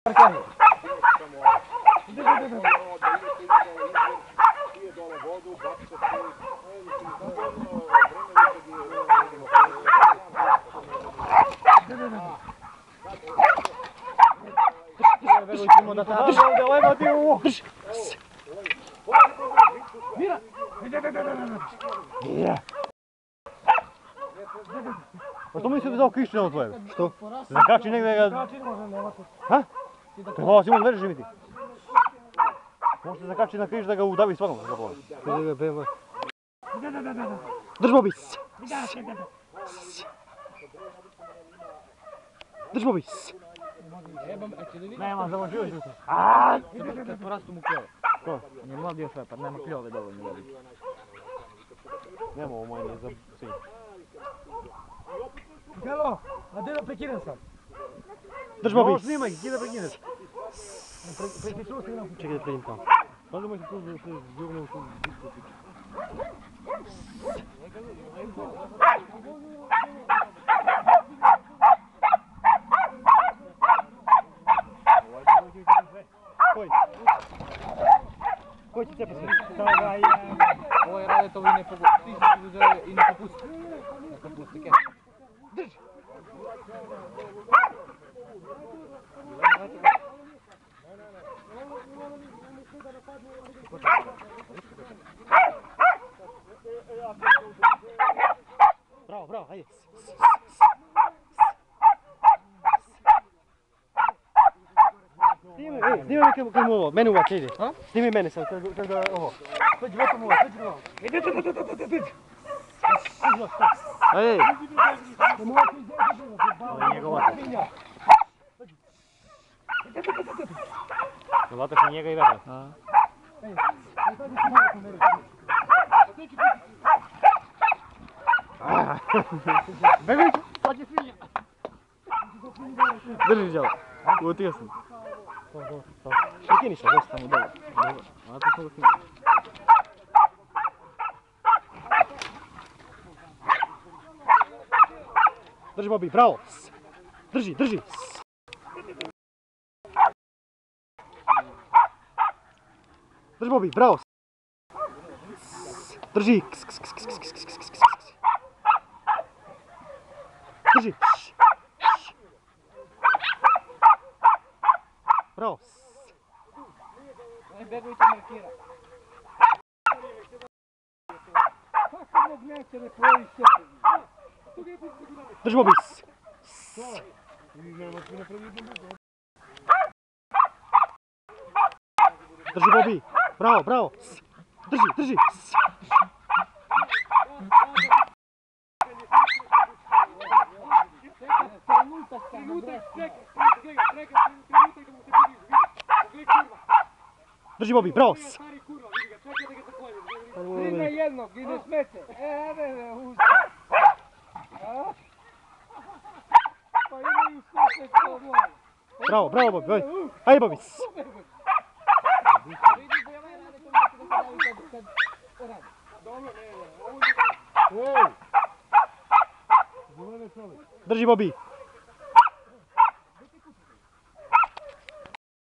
Pa što mi se vzao kišće od tvojega? Što? Zakači negdje ga... Ha? Prema si imao dveri živiti. Možete zakači na križ da ga udavi stvarno. Kada ga beva. Drž Bobi! Drž Bobi! Nema, zamočio ću se. Kad porastu mu kljove. Ko? On je mlad još pa nema kljove dovoljno velike. Nema ovo moje nije za sin. Hello, a gdje da prekinem sad? Drž Bobi! Ovo snimaj, gdje da prekineš? Čekaj da pređem tamo. Pa da možete tu da se zjurne u tu diskotiku. Koji će cepa sve? Ovo je rade to i ne popusti. I ne popusti. Ne popusti keš. Drž! Bravo, bravo, hajde. Snimaj me kad mu ovo, mene uvak, ide. Snimaj mene sad, kad ga ovo. Dođi, vrati mu uvak, dođi ga ovo. Ej! Ovo je njegov otac. Otac je njega i veta. Begović, sad će svinja! Drži žal, uvotio sam. Prekini što, dosta mu dobro. A to sam ga snimao. Drži Bobi, bravo! Drži, drži! Drži Bobi, bravo! Drži! Drži! Bravo! Begović markira. Kako mog neće ne pojavi sve? Drži Bobi! Drži Bobi! Bravo, bravo! Drži, drži! Drži Bobi, bravo! Stigne jednog i ne smete. Ne, usta. Pa imaju sve što moje. Bravo, bravo Bobi! Hajde Bobi! Drži Bobi!